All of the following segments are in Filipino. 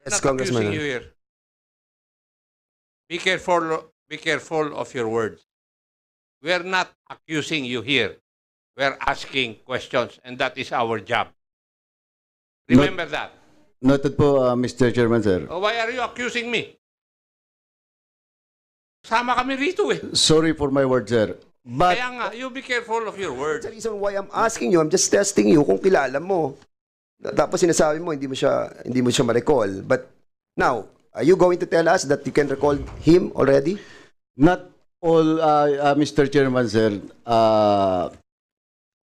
Yes, Not accusing Congressman. you here. Be careful of your words. We are not accusing you here. We are asking questions, and that is our job. Remember that. Noted po, Mr. Chairman, sir. Oh, why are you accusing me? Sama kami rito eh. Sorry for my words, sir. But Kaya nga, you be careful of your words. That's the reason why I'm asking you. I'm just testing you kung kilala mo. Tapos sinasabi mo hindi mo siya ma-recall. But now, are you going to tell us that you can recall him already? not all, Mr. Chairman, sir.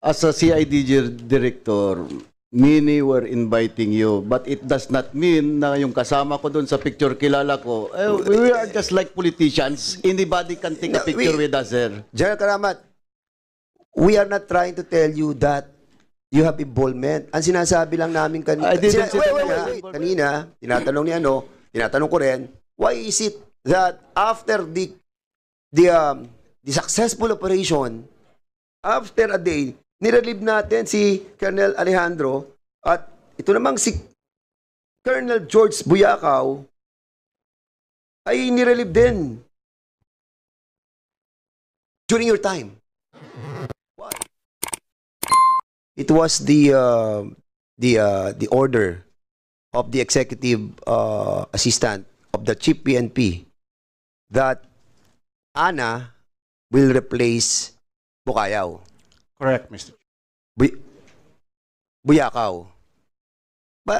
As a CIDG director, many were inviting you, but it does not mean na yung kasama ko doon sa picture kilala ko. We are just like politicians. Anybody can take a picture with us, sir. General Karamat, we are not trying to tell you that you have involvement. Ang sinasabi lang namin kanina, I didn't say wait. Kanina, tinatanong ko rin, why is it that after the successful operation, after a day, nirelieve natin si Colonel Alejandro at ito namang si Colonel George Buyakaw ay nirelieve din during your time. Why? It was the order of the executive assistant of the chief PNP that Ana will replace Bukayaw. Correct, Mr. Buyakaw.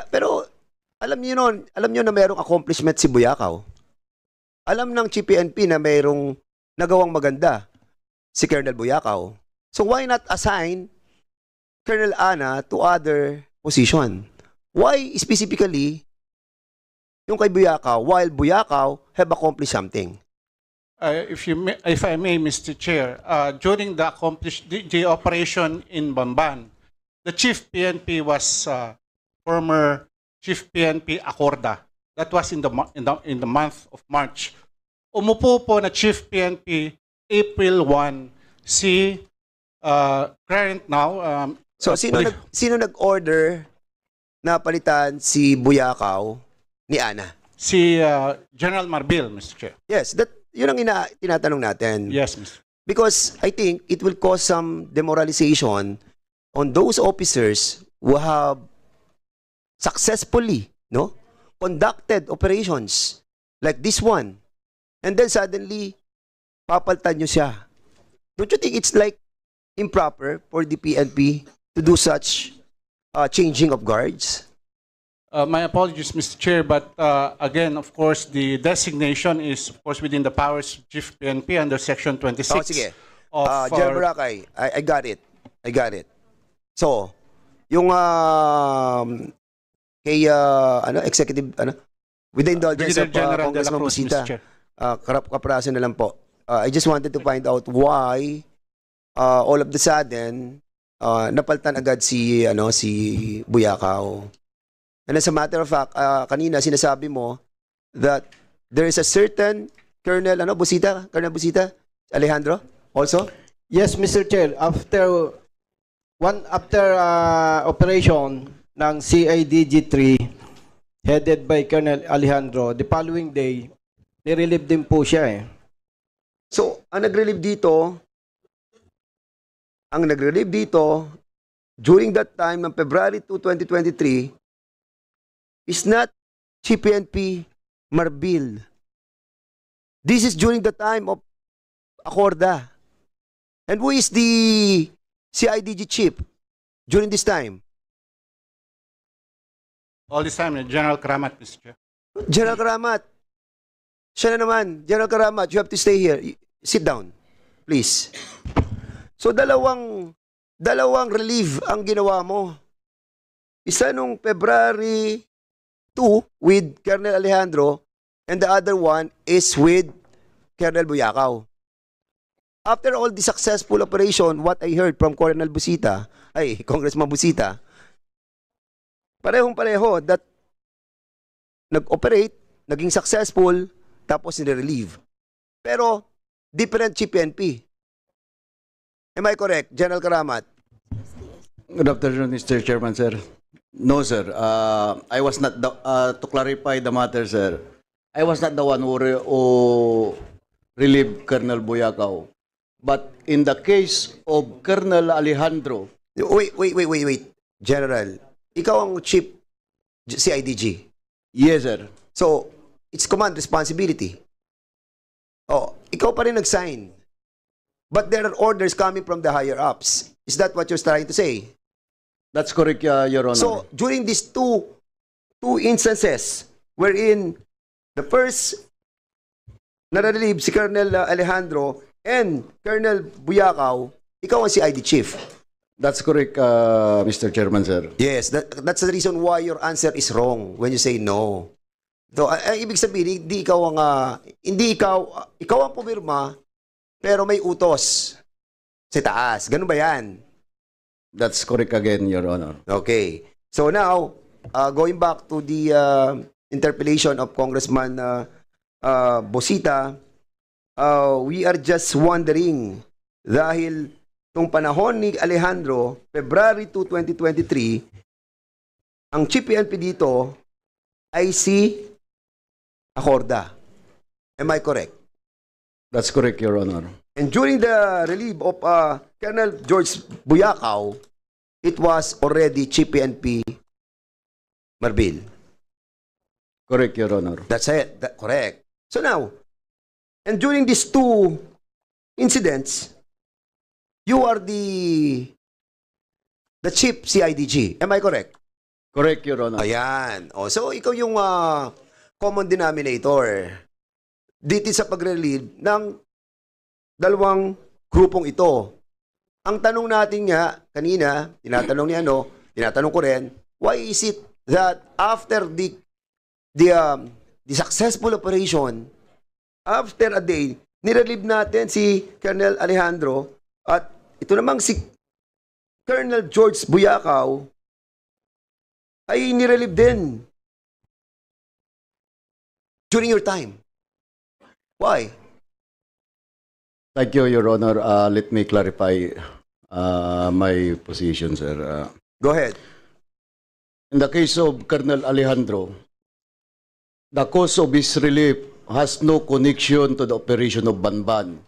Pero alam niyo na mayroong accomplishment si Buyakaw. Alam ng chief PNP na mayroong nagawang maganda si Colonel Buyakaw. So why not assign Colonel Ana to other position? Why specifically yung kay Buyakaw while Buyakaw have accomplished something? If I may, Mr. Chair, during the operation in Bamban, the chief PNP was former chief PNP Acorda. That was in the month of March. Umupo po na chief PNP April 1 si current now. So sino nag-order na palitan si Buyakaw ni Ana? Si General Marbil, Mr. Chair. Yes, yun ang tinatanong natin. Yes, Mr. Because I think it will cause some demoralization on those officers who have successfully conducted operations like this one. And then suddenly, papalitan nyo siya. Don't you think it's like improper for the PNP to do such changing of guards? My apologies, Mr. Chair, but again, of course, the designation is, of course, within the powers of Chief PNP under Section 26 Sige. of General Barakay, I got it. So, yung kay executive with the indulgence of General de la Congressman Cruz, Busita, Mr. Chair. kapraso na lang po. I just wanted to find out why all of the sudden napaltan agad si Buyakaw. And as a matter of fact, kanina sinasabi mo that there is a certain Colonel Busita Alejandro also? Yes, Mr. Chair. After operation ng CIDG-3 headed by Colonel Alejandro, the following day, nirelieve din po siya eh. So, ang nag-relieve dito during that time ng February 2, 2023 is not Chief PNP Marbil. This is during the time of Acorda. And who is the CIDG chief during this time? All this time, General Karamat, Mr. Chair. General Karamat. Siya na naman. General Karamat, you have to stay here. Sit down, please. So, dalawang relief ang ginawa mo. Isa nung February 2 with Colonel Alejandro and the other one is with Colonel Buyakaw. After all the successful operation, what I heard from Congressman Busita, parehong-pareho that nag-operate, naging successful, tapos nire-relieve. Pero, different Chief PNP. Am I correct, General Karamat? Good afternoon, Mr. Chairman, sir. No, sir. I was not the, to clarify the matter, sir. I was not the one who relieved Colonel Buyakaw. But in the case of Colonel Alejandro, Wait. General, ikaw ang chief CIDG. yes, sir. So, it's command responsibility. Oh, ikaw pa rin nag-sign. But there are orders coming from the higher ups. Is that what you're trying to say? That's correct, Your Honor. So, during these two instances wherein the first na-relieve si Colonel Alejandro and Colonel Buyakaw, ikaw ang CID chief. That's correct, Mr. Chairman, sir. Yes, that's the reason why your answer is wrong when you say no. So, ang ibig sabihin, hindi ikaw ang pumirma, pero may utos sa taas. Ganun ba yan? That's correct again, Your Honor. Okay. So now, going back to the interpellation of Congressman Bosita, we are just wondering, dahil nung panahon ni Alejandro, February 2, 2023, ang chief PNP dito ay si Acorda. Am I correct? That's correct, Your Honor. And during the relief of Colonel George Buyakaw, it was already Chief PNP Marbil. Correct, Your Honor. That's it. Correct. So now, and during these two incidents, you are the Chief CIDG. Am I correct? Correct, Your Honor. Ayan. O, so ikaw yung common denominator dito sa pag-relieve ng dalawang grupong ito. Ang tanong natin nga, kanina, tinatanong ko rin, why is it that after the successful operation, after a day, nirelieve natin si Colonel Alejandro at ito namang si Colonel George Buyakaw ay nirelieve din during your time. Why? Thank you, Your Honor. Let me clarify my position, sir. Go ahead. In the case of Colonel Alejandro, the cause of his relief has no connection to the operation of Banban.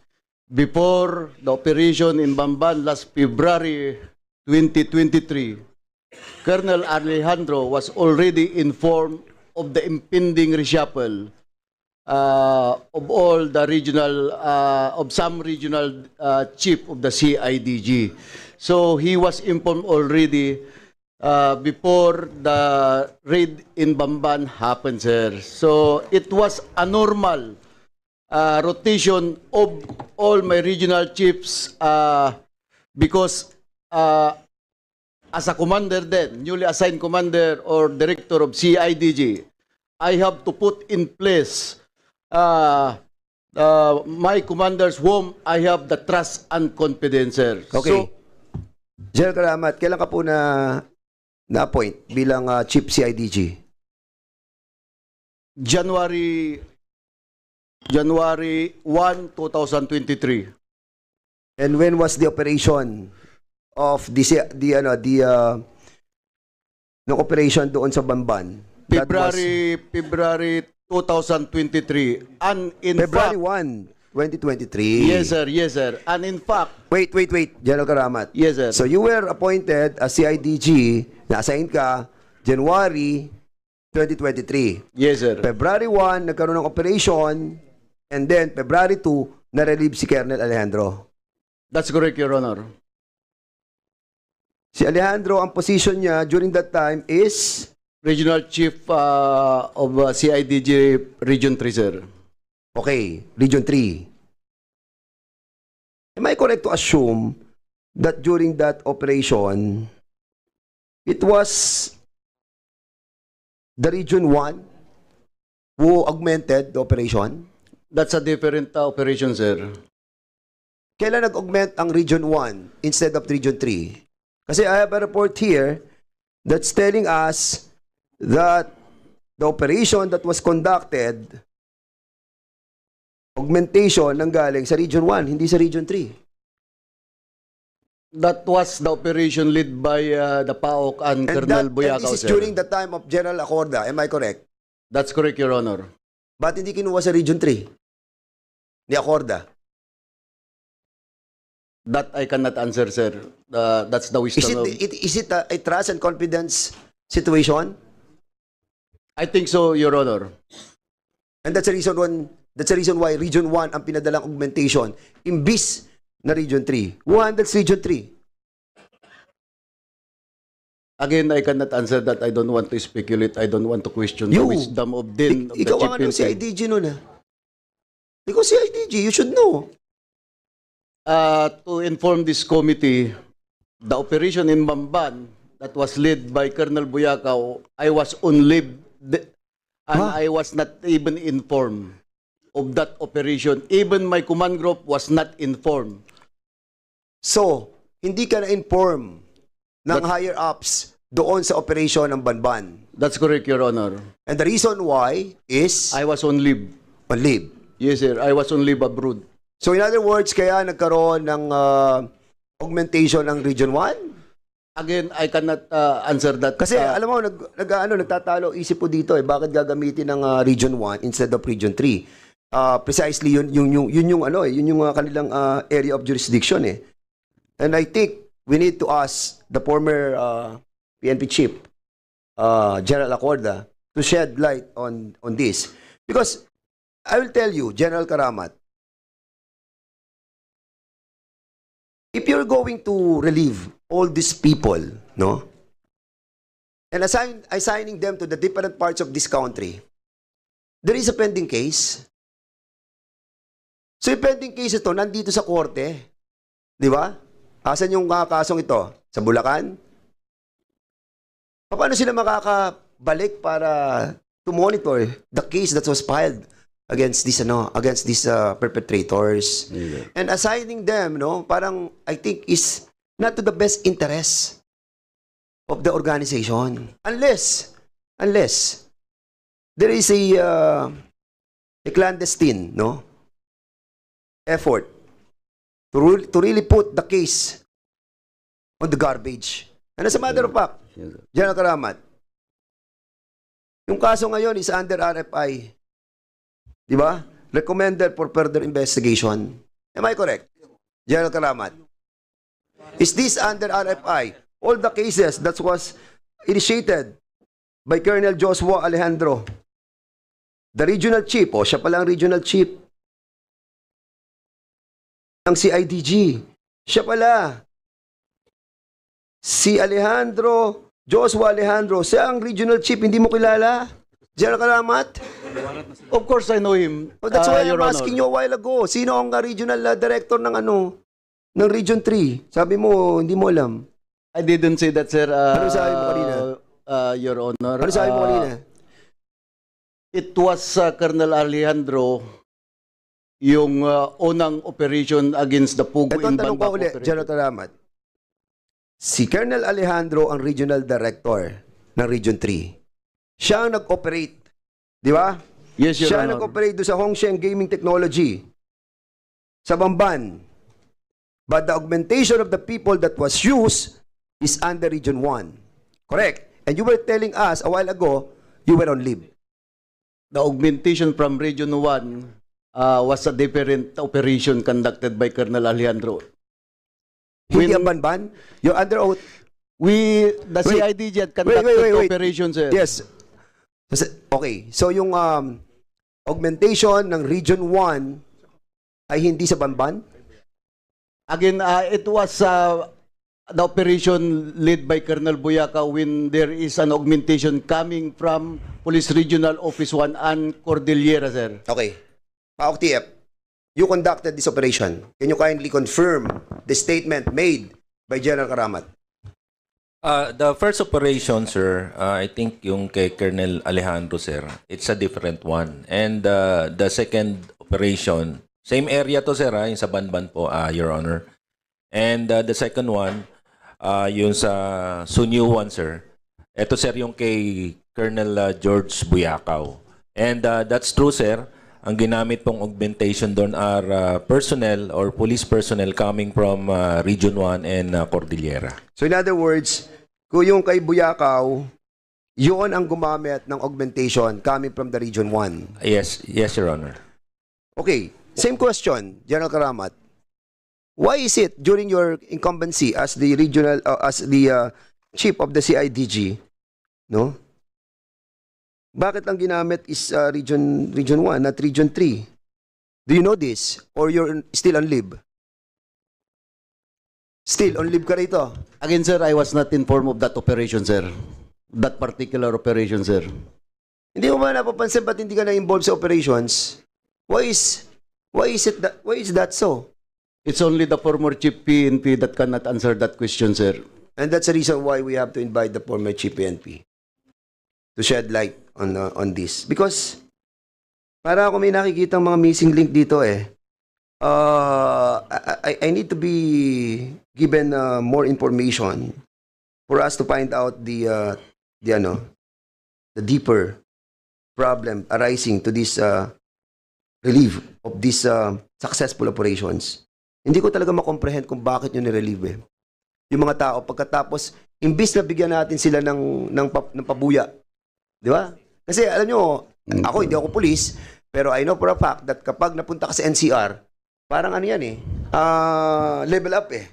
Before the operation in Banban last February 2023, Colonel Alejandro was already informed of the impending reshuffle of all the regional, of some regional chief of the CIDG. So he was informed already before the raid in Bamban happened, sir. So it was a normal rotation of all my regional chiefs because as a commander then, newly assigned commander or director of CIDG, I have to put in place my commanders whom I have the trust and confidence, sir. Okay. So, General Karamat, kailan ka po na-appoint bilang Chief CIDG? January 1, 2023. And when was the operation of the operation doon sa Bamban? That was February 2023. And in February fact, 1, 2023. yes, sir. And in fact, Wait, General Karamat. yes, sir. So you were appointed as CIDG, na-assign ka January 2023. Yes, sir. February 1, nagkaroon ng operation, and then February 2, na-relieve si Colonel Alejandro. That's correct, Your Honor. Si Alejandro, ang position niya during that time is Regional Chief of CIDG Region 3, sir. okay, Region 3. Am I correct to assume that during that operation, it was the Region 1 who augmented the operation? That's a different operation, sir. Kailan nag-augment ang Region 1 instead of Region 3? Kasi I have a report here that's telling us that the operation that was conducted, augmentation nang galing sa Region 1, hindi sa Region 3. That was the operation led by the PAOK and Colonel and Buyakaw, this is sir. during the time of General Acorda. Am I correct? That's correct, Your Honor. Ba't hindi kinuha sa Region 3? Ni Acorda. That I cannot answer, sir. That's the Is wisdom of... is it a trust and confidence situation? I think so, Your Honor. And that's the reason why Region 1 ang pinadalang augmentation imbis na Region 3. Who handles Region 3? Again, I cannot answer that. I don't want to speculate. I don't want to question the You. wisdom of the Ikaw ang ano, chief si PNP. IDG nun Ikaw si IDG, you should know. To inform this committee, the operation in Bamban that was led by Colonel Buyakaw, I was on leave and Huh? I was not even informed of that operation. Even my command group was not informed. So, hindi ka na-inform ng higher ups doon sa operation ng Banban. That's correct, Your Honor. And the reason why is I was on leave. on leave. Yes, sir. I was on leave abroad. So in other words, kaya nagkaroon ng augmentation ng Region 1? Again, I cannot answer that. Kasi alam mo, nagtatalo isip po dito bakit gagamitin ng Region 1 instead of Region 3? Precisely yun yung kanilang area of jurisdiction eh. And I think we need to ask the former PNP chief, General Acorda, to shed light on this. Because I will tell you, General Karamat, if you're going to relieve all these people, no, and assigning them to the different parts of this country, there is a pending case. So yung pending case ito, nandito sa korte. Di ba? Asan yung kasong ito? Sa Bulacan? Paano sila makakabalik para to monitor the case that was filed against these perpetrators? Yeah. And assigning them, parang I think is not to the best interest of the organization. Unless there is a clandestine, effort to really put the case on the garbage. And as a matter of fact, Yes, sir. General Karamat, yung kaso ngayon is under RFI. Di ba? Recommended for further investigation. Am I correct? General Karamat. Is this under RFI? All the cases that was initiated by Colonel Joshua Alejandro, the regional chief, siya pala ang regional chief ng CIDG. Siya pala. Si Joshua Alejandro, siya ang regional chief, hindi mo kilala? General Karamat? Of course, I know him. Oh, that's why Your I'm Honor. asking you a while ago. Sino ang regional director ng ng Region 3? Sabi mo, hindi mo alam. I didn't say that, sir. Ano sabi mo kanina? Your Honor. Ano sabi mo kanina? It was Colonel Alejandro yung unang operation against the Pugo Ito ang in tanong Banba ko ulit, operation. General Karamat. Si Colonel Alejandro ang regional director ng Region 3. Siya ang nag-operate. Di ba? Yes, Your Siya ang Honor. nag-operate doon sa Hongsheng Gaming Technology sa Bamban. But the augmentation of the people that was used is under Region 1. Correct. And you were telling us a while ago, you were on leave. The augmentation from Region 1 was a different operation conducted by Colonel Alejandro. Hindi When- ang Banban? You're under oath. The Wait. CIDG had conducted Wait. operation, sir. Yes. Okay. So yung augmentation ng Region 1 ay hindi sa Banban? Again, it was the operation led by Colonel Buyakaw when there is an augmentation coming from Police Regional Office 1 and Cordillera, sir. Okay. PAOK TF, you conducted this operation. Can you kindly confirm the statement made by General Karamat? The first operation, sir, I think yung kay Colonel Alejandro, sir, it's a different one. And the second operation, same area to, sir, yung sa Banban po, Your Honor. And the second one, yung sa Sunyu 1, sir. Ito, sir, yung kay Colonel George Buyakaw. And that's true, sir. ang ginamit pong augmentation doon are personnel or police personnel coming from Region 1 and Cordillera. So in other words, kung yung kay Buyakaw, yun ang gumamit ng augmentation coming from the Region 1. Yes, Your Honor. Okay, same question, General Karamat. Why is it during your incumbency as the regional, as the chief of the CIDG, no? Bakit ang ginamit is region 1, not Region 3? Do you know this? Or you're still on leave? Still on leave ka rito? Again, sir, I was not informed of that operation, sir. That particular operation, sir. Hindi mo ba napapansin ba't hindi ka na-involve sa operations? Why is that so? It's only the former chief PNP that cannot answer that question, sir. And that's the reason why we have to invite the former chief PNP to shed light on this. Because para ako may nakikitang mga missing link dito eh. I need to be given more information for us to find out the deeper problem arising to this relief of these successful operations. Hindi ko talaga makomprehend kung bakit nyo nirelieve eh. Yung mga tao, pagkatapos, imbis na bigyan natin sila ng pabuya. Di ba? Kasi alam nyo, ako hindi ako police, pero I know for a fact that kapag napunta ka sa NCR, parang ano yan eh, level up eh.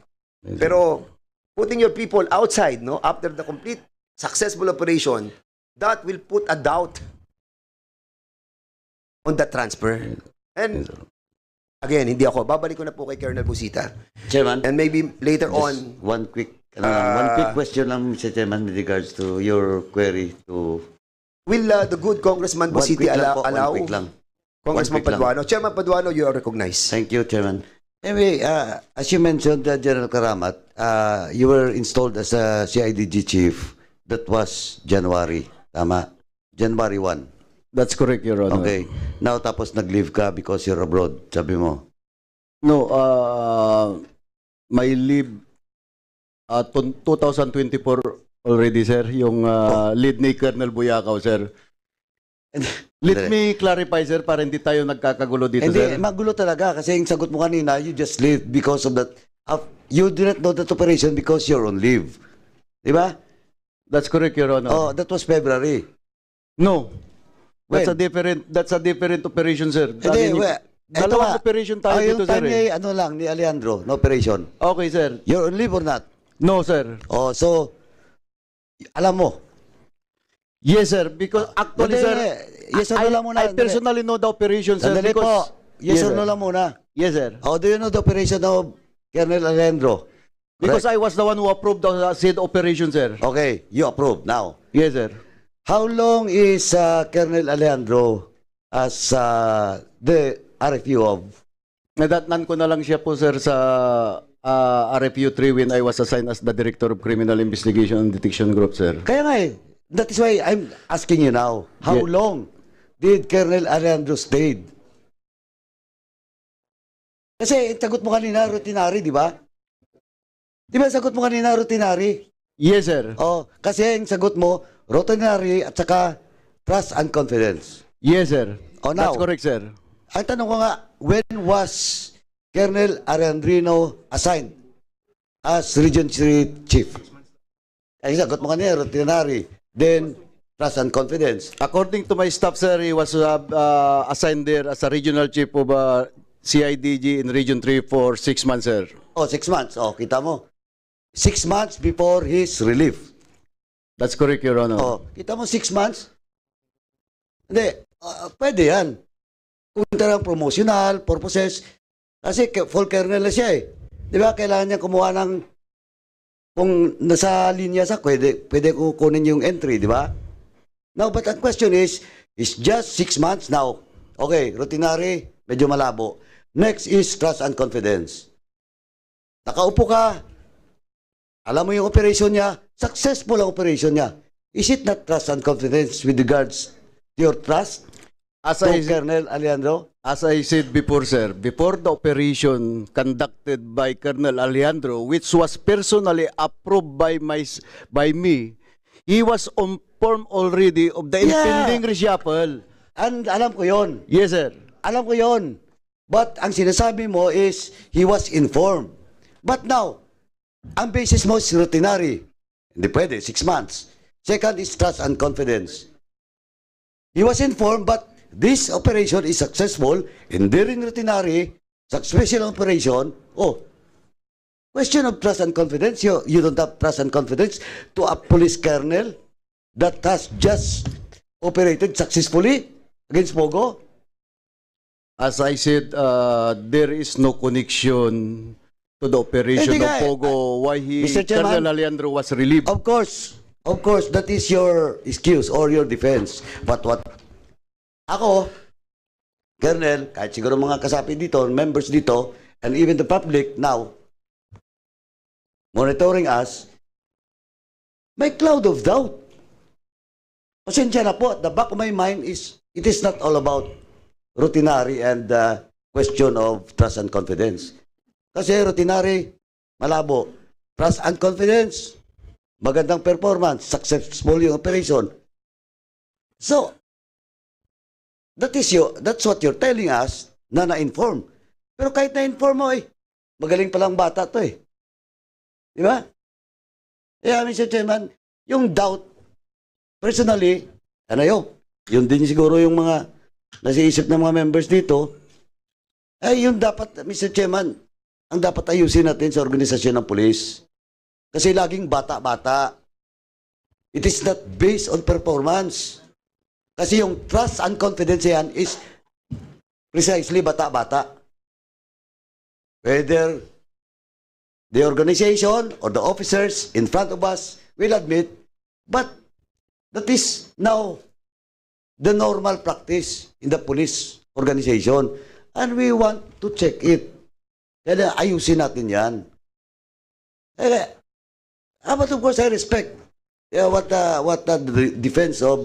Pero putting your people outside, no, after the complete successful operation, that will put a doubt on that transfer. And again, hindi ako. Babalik ko na po kay Colonel Busita. Chairman, And maybe later just on, one quick question lang, Mr. Chairman, with regards to your query to... will the good Congressman Busiti allow One quick lang. Congressman One quick lang. Paduano? Chairman Paduano, you are recognized. Thank you, Chairman. Anyway, as you mentioned, General Karamat, you were installed as a CIDG chief. That was January. Tama? January 1. That's correct, Your Honor. Okay. Now, tapos nag-leave ka because you're abroad, sabi mo. No, my leave 2024 already, sir, yung lead ni Colonel Buyakaw, sir. Let me clarify, sir, para hindi tayo nagkakagulo dito, Hindi, sir. magulo talaga kasi yung sagot mo kanina, you just leave because of that. You did not know that operation because you're on leave. Di ba? That's correct, Your Honor. Oh, that was February. No. That's When? a different operation, sir. Hindi, Dalawang operation tayo dito, yung sir. time niya, ano lang, ni Alejandro, no operation. Okay, sir. You're on leave or not? No, sir. Oh, so, alam mo. Yes, sir. Because actually, Hindi, sir, yes or no lang muna. I personally know the operation, sir. Sandali po. Because, Yes or no sir. lang muna. Yes, sir. How do you know the operation of Colonel Alejandro? Because I was the one who approved the said operation, sir. Okay, you approve now. Yes, sir. How long is Colonel Alejandro as the RFU of? Nadatnan ko na lang siya po, sir, sa RFU 3 when I was assigned as the Director of Criminal Investigation and Detection Group, sir. Kaya nga eh. That is why I'm asking you now. How Yeah. long did Colonel Alejandro stayed? Kasi sagot mo kanina, routinary, di ba? Di ba sagot mo kanina, routinary? Yes, sir. Oh, kasi ang sagot mo, routinary at saka trust and confidence. Yes, sir. Oh, now. That's correct, sir. Ang tanong ko nga, when was Colonel Alejandro assigned as Region 3 Chief? Ay, sagot mo kanina, routinary. Then, trust and confidence. According to my staff, sir, he was assigned there as a regional chief of CIDG in Region 3 for 6 months, sir. Oh, 6 months. Oh, kita mo. 6 months before his relief. That's correct, Your Honor. Oh, kita mo 6 months? Hindi, pwede yan. Kung talagang promotional purposes, kasi full colonel na siya eh. Di ba, kailangan niya kumuha ng, kung nasa linya sa, pwede kukunin yung entry, di ba? Now, but the question is, it's just 6 months now. Okay, routinary, medyo malabo. Next is trust and confidence. Nakaupo ka, alam mo yung operation niya, successful ang operation niya. Is it not trust and confidence with regards to your trust As to I, Colonel Alejandro? as I said before, sir, before the operation conducted by Colonel Alejandro, which was personally approved by me, he was informed already of the Yeah. impending reshuffle. And alam ko yon. Yes, sir. alam ko yon. But ang sinasabi mo is, he was informed. But now, ang basis mo is routinary. Hindi pwede, 6 months. Second is trust and confidence. He was informed, but this operation is successful, and during routinary, special operation, question of trust and confidence, you don't have trust and confidence to a police colonel that has just operated successfully against Pogo? As I said, there is no connection to the operation Hindi of nga, Pogo. Why Mr. Chairman, Colonel Alejandro was relieved. Of course, that is your excuse or your defense. But what? Ako, Colonel, kahit siguro mga kasapi dito, members dito, and even the public now, monitoring us, may cloud of doubt. Pasensya na po, at the back of my mind is, it is not all about routinary and question of trust and confidence. Kasi routinary, malabo. Trust and confidence, magandang performance, successful yung operation. So, that's what you're telling us na na-inform. Pero kahit na-inform mo magaling palang bata to Di ba? Kaya, Mr. Chairman, yung doubt, personally, yun din siguro yung mga nasa isip ng mga members dito, yun dapat, Mr. Chairman, ang dapat ayusin natin sa organisasyon ng pulis. Kasi laging bata-bata. It is not based on performance. Kasi yung trust and confidence yan is precisely bata-bata. Whether the organization or the officers in front of us will admit, but that is now the normal practice in the police organization. And we want to check it. Kaya ayusin natin yan. But of course, I respect what the defense of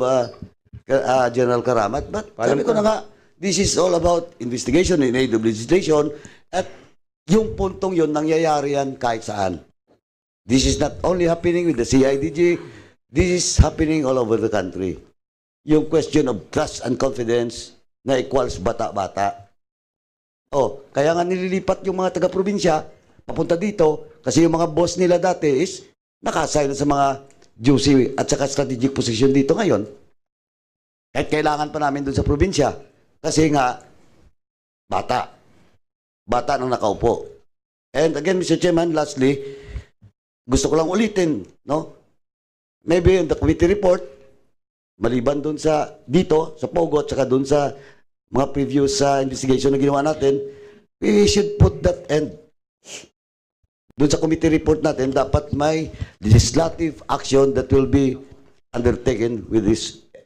General Karamat. But sabi ko na nga, this is all about investigation in aid of legislation, at yung puntong yun, nangyayari yan kahit saan. This is not only happening with the CIDG, this is happening all over the country. Yung question of trust and confidence na equals bata-bata. Kaya nga nililipat yung mga taga-probinsya papunta dito kasi yung mga boss nila dati is nakasign sa mga juicy at saka strategic position dito ngayon. Kahit kailangan pa namin dun sa probinsya kasi nga bata. Bata nang nakaupo. And again, Mr. Chairman, lastly, gusto ko lang ulitin, maybe in the committee report, maliban dun sa dito, sa Pogo, at saka dun sa mga previous investigation na ginawa natin, we should put that end. Dun sa committee report natin, dapat may legislative action that will be undertaken with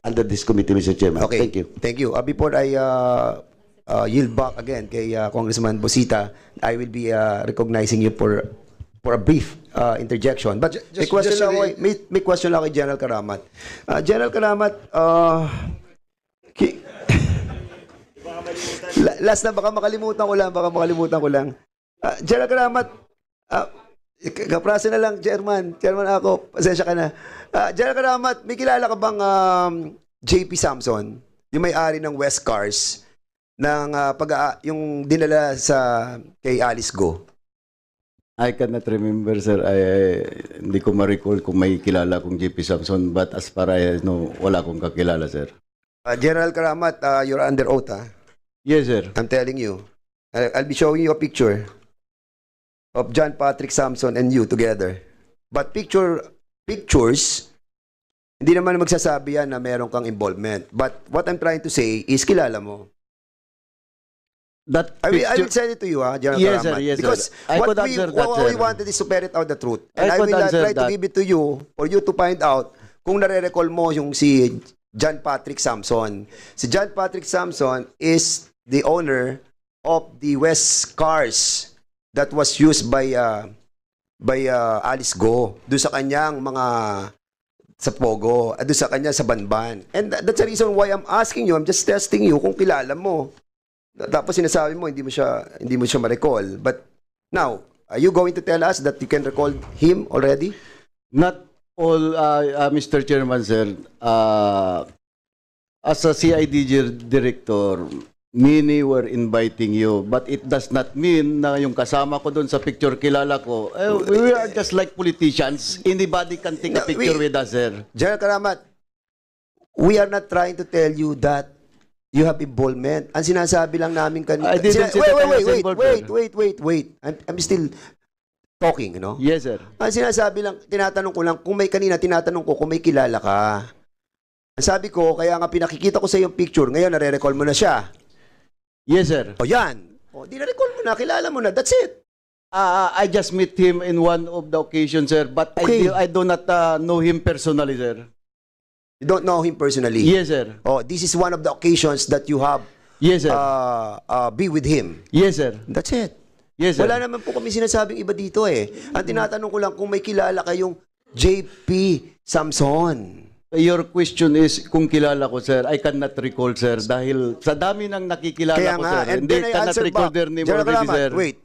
under this committee, Mr. Chairman. Okay. Thank you. Thank you. Before I yield back again kay Congressman Bosita, I will be recognizing you for a brief interjection. But may question lang ako, may question lang kay General Karamat. General Karamat, last na, baka makalimutan ko lang. General Karamat, kaprasa na lang, Chairman ako, pasensya ka na. General Karamat, may kilala ka bang JP Samson, yung may-ari ng West Cars, ng yung dinala kay Alice Go? I cannot remember, sir. Hindi ko ma-recall kung may kilala kong JP Samson, but as far as wala akong kakilala, sir. General Karamat, you're under oath, Yes, sir. I'm telling you. I'll be showing you a picture of John Patrick Samson and you together. But pictures, hindi naman magsasabi yan na meron kang involvement. But what I'm trying to say is kilala mo. That I will picture, send it to you, General Yes, Karamat. sir, yes, sir. Because I could answer that, what we sir. wanted is to ferret out the truth. And I I could will answer try to that. give it to you for you to find out kung nare-recall mo yung si John Patrick Samson. Si John Patrick Samson is the owner of the West Cars that was used by Alice Go doon sa kanyang mga sa Pogo, doon sa kanya sa Banban. And that's the reason why I'm asking you, I'm just testing you kung kilala mo. Tapos sinasabi mo hindi mo siya ma-recall. But now, are you going to tell us that you can recall him already? Not all, Mr. Chairman, sir. As a CIDG director, many were inviting you, but it does not mean na yung kasama ko doon sa picture kilala ko, we are just like politicians. Anybody can take a No, picture we- with us, sir. General Karamat, we are not trying to tell you that you have involvement. Ang sinasabi lang namin kanina. I didn't say that I was involved, sir. Wait. I'm still talking, no? Yes, sir. Ang sinasabi lang, tinatanong ko lang, tinatanong ko kung may kilala ka. Ang sabi ko, kaya nga pinakikita ko sa yung picture, ngayon nare-recall mo na siya. Yes, sir. O yan. O, di na-recall mo na, kilala mo na, that's it. I just met him in one of the occasions, sir, but Okay. I do not know him personally, sir. You don't know him personally. Yes, sir. Oh, this is one of the occasions that you have Yes, sir. be with him. Yes, sir. That's it. Yes, sir. Wala naman po kami sinasabing iba dito eh. Ang tinatanong ko lang kung may kilala kayong JP Samson. Your question is kung kilala ko, sir. I cannot recall, sir, dahil sa dami ng nakikilala Kaya ko, nga, sir. and Hindi then I cannot answer recall back. their name General already, Karamat, sir. wait.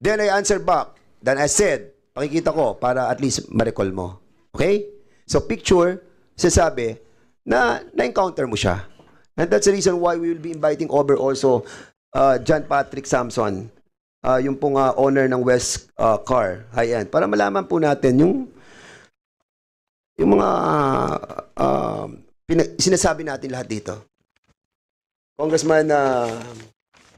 Then I answer back. Then I said, pakikita ko para at least ma-recall mo. Okay? So picture, sasabi na na-encounter mo siya. And that's the reason why we will be inviting over also John Patrick Samson, yung pong owner ng West Car High-End, para malaman po natin yung mga sinasabi natin lahat dito. Congressman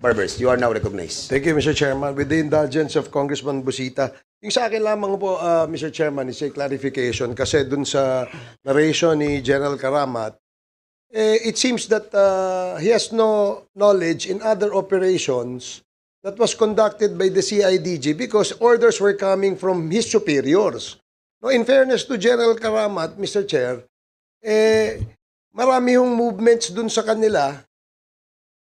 Barbers, you are now recognized. Thank you, Mr. Chairman. With the indulgence of Congressman Busita, yung sa akin lamang po, Mr. Chairman, is a clarification kasi dun sa narration ni General Karamat, it seems that he has no knowledge in other operations that was conducted by the CIDG because orders were coming from his superiors. No, in fairness to General Karamat, Mr. Chair, marami yung movements dun sa kanila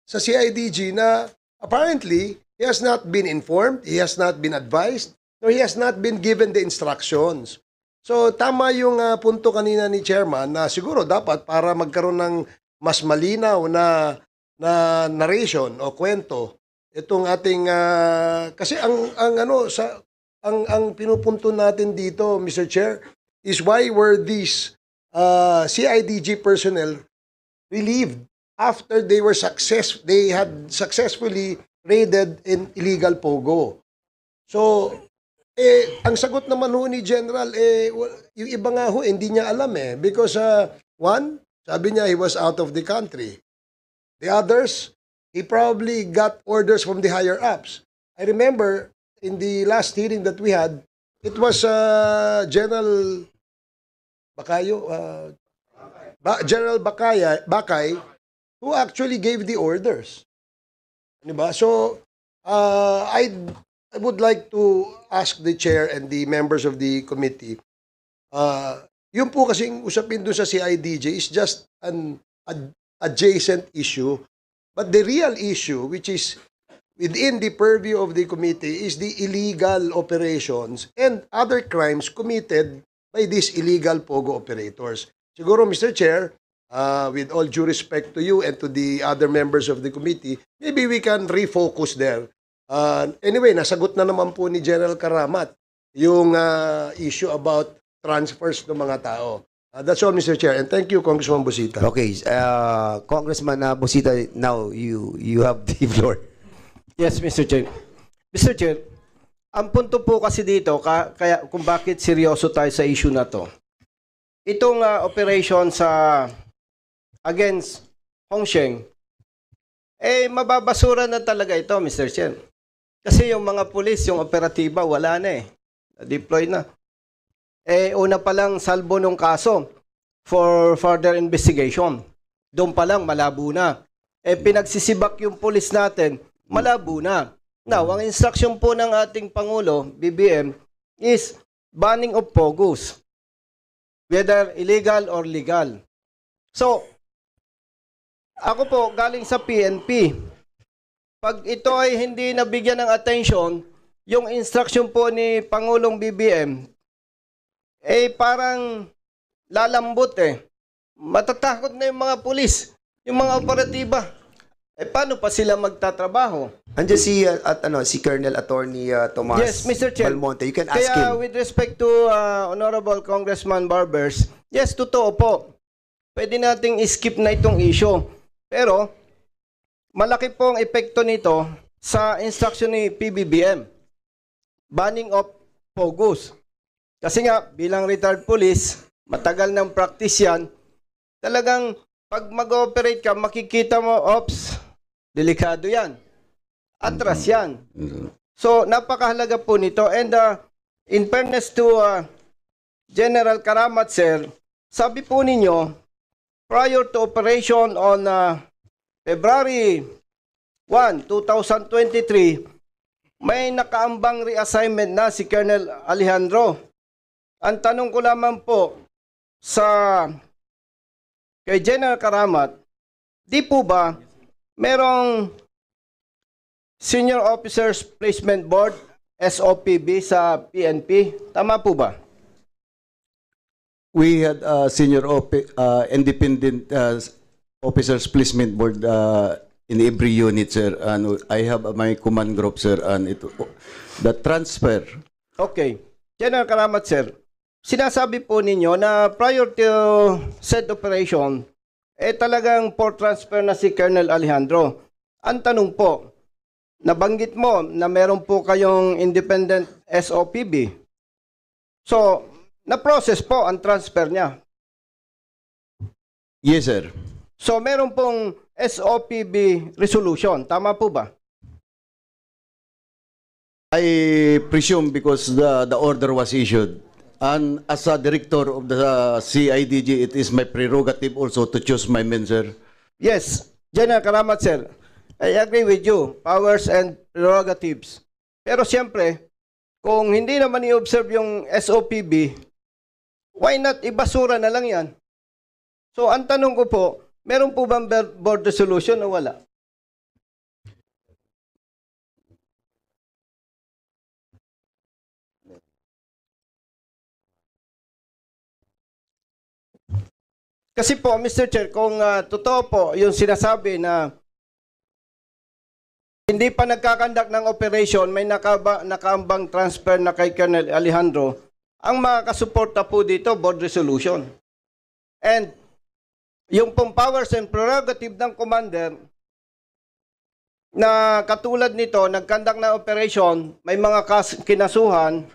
sa CIDG na apparently he has not been informed, he has not been advised, or he has not been given the instructions. So tama yung punto kanina ni Chairman na siguro dapat para magkaroon ng mas malinaw na narration o kwento itong ating kasi ang pinupunto natin dito, Mr. Chair, is why were these CIDG personnel relieved after they had successfully raided in illegal pogo. So, ang sagot naman ho ni General, yung iba nga ho, hindi niya alam because one, sabi niya he was out of the country. The others, he probably got orders from the higher ups. I remember in the last hearing that we had, it was General Bacayo, General Bakay, who actually gave the orders. Diba? So, I would like to ask the chair and the members of the committee, yung po kasing usapin doon sa CIDJ is just an adjacent issue. But the real issue, which is within the purview of the committee, is the illegal operations and other crimes committed by these illegal pogo operators. Siguro, Mr. Chair, with all due respect to you and to the other members of the committee, maybe we can refocus there. Anyway, nasagot na naman po ni General Karamat yung issue about transfers ng mga tao. That's all, Mr. Chair. And thank you, Congressman Busita. Okay, Congressman Busita, now you have the floor. Yes, Mr. Chair. Mr. Chair, ang punto po kasi dito, kaya kung bakit seryoso tayo sa issue na to, itong operation sa against Hongsheng, mababasura na talaga ito, Mr. Chair. Kasi yung mga pulis, yung operatiba, wala na deploy na. Una pa lang salbo nung kaso for further investigation. Doon pa lang, malabo na. Pinagsisibak yung pulis natin, malabo na. Now, ang instruction po ng ating Pangulo, BBM, is banning of pogos, whether illegal or legal. So, ako po, galing sa PNP, pag ito ay hindi nabigyan ng attention, yung instruction po ni Pangulong BBM, parang lalambot Matatakot na yung mga pulis, yung mga operatiba. Paano pa sila magtatrabaho? Andiyan si Colonel Attorney Tomas Yes, Mr. Chair. Balmonte. You can ask Kaya him. with respect to Honorable Congressman Barbers, yes, totoo po. Pwede nating skip na itong issue. Pero, malaki pong epekto nito sa instruction ni PBBM. Banning of POGOs. Kasi nga, bilang retired police, matagal ng practice yan, talagang pag mag-operate ka, makikita mo, ops, delikado yan. Atras yan. So, napakahalaga po nito. And in fairness to General Karamat, sir, sabi po ninyo, prior to operation on February 1, 2023, may nakaambang reassignment na si Colonel Alejandro. Ang tanong ko lamang po kay General Karamat, di po ba merong Senior Officers Placement Board, SOPB, sa PNP? Tama po ba? We had independent officers placement board in every unit, sir. And I have my command group, sir. And the transfer. Okay. General Karamat, sir, sinasabi po ninyo na prior to said operation, talagang for transfer na si Colonel Alejandro. Ang tanong po, nabanggit mo na meron po kayong independent SOPB. So, na-process po ang transfer niya. Yes, sir. So, meron pong SOPB resolution. Tama po ba? I presume because the order was issued. And as a director of the CIDG, it is my prerogative also to choose my men, sir. Yes. General Karamat, sir. I agree with you. Powers and prerogatives. Pero siyempre, kung hindi naman i-observe yung SOPB, why not ibasura na lang yan? So, ang tanong ko po, meron po bang board resolution o wala? Kasi po, Mr. Chair, kung totoo po yung sinasabi na hindi pa nagkakandak ng operation, may nakaambang transfer na kay Colonel Alejandro, ang makakasuporta po dito, board resolution. And yung pong powers and prerogative ng commander na katulad nito, nagkandak na operation, may mga kinasuhan,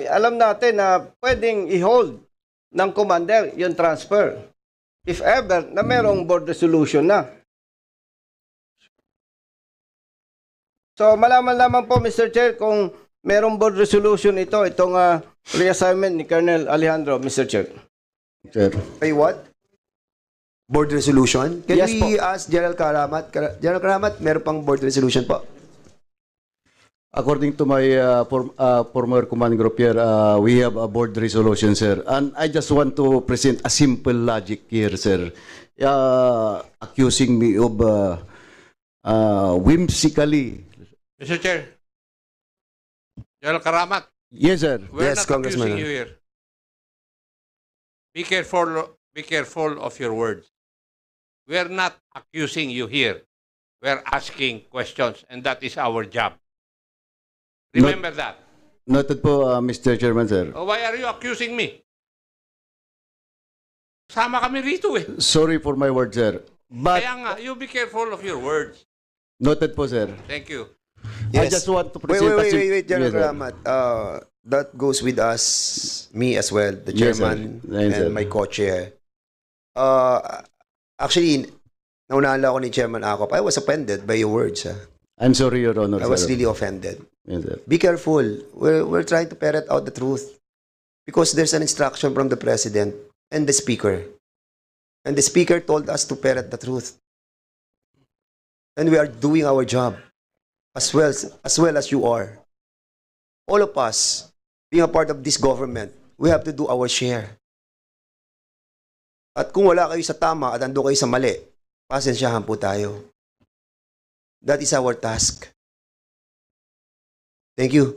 alam natin na pwedeng i-hold ng commander yung transfer. If ever na merong board resolution na. So, malaman lamang po, Mr. Chair, kung merong board resolution itong reassignment ni Colonel Alejandro, Mr. Chair. Sir. Ay, what? Board resolution? Can Yes, we ask General Karamat? General Karamat, meron pang board resolution po. According to my former command group here, we have a board resolution, sir. And I just want to present a simple logic here, sir. Accusing me of whimsically. Mr. Chair, General Karamat, Yes, sir. we're Yes, not Congressman. accusing you here. Be careful of your words. We're not accusing you here. We're asking questions, and that is our job. Remember that. Noted po, Mr. Chairman, sir. Oh, why are you accusing me? Sama kami rito eh. Sorry for my words, sir. But Kaya nga, you be careful of your words. noted po, sir. Thank you. I just want to present Wait, General Yes, sir. Karamat. That goes with us, me as well, the Yes, sir. chairman Yes, sir. and my co-chair. Actually, naunahan lang ako ni Chairman Akop. I was offended by your words. I'm sorry, Your Honor, I was sir. really offended. Yes, sir. Be careful. We're trying to ferret out the truth because there's an instruction from the President and the Speaker. And the Speaker told us to ferret the truth. And we are doing our job as well as you are. All of us, being a part of this government, we have to do our share. At kung wala kayo sa tama at ando kayo sa mali, pasensyahan po tayo. That is our task. Thank you.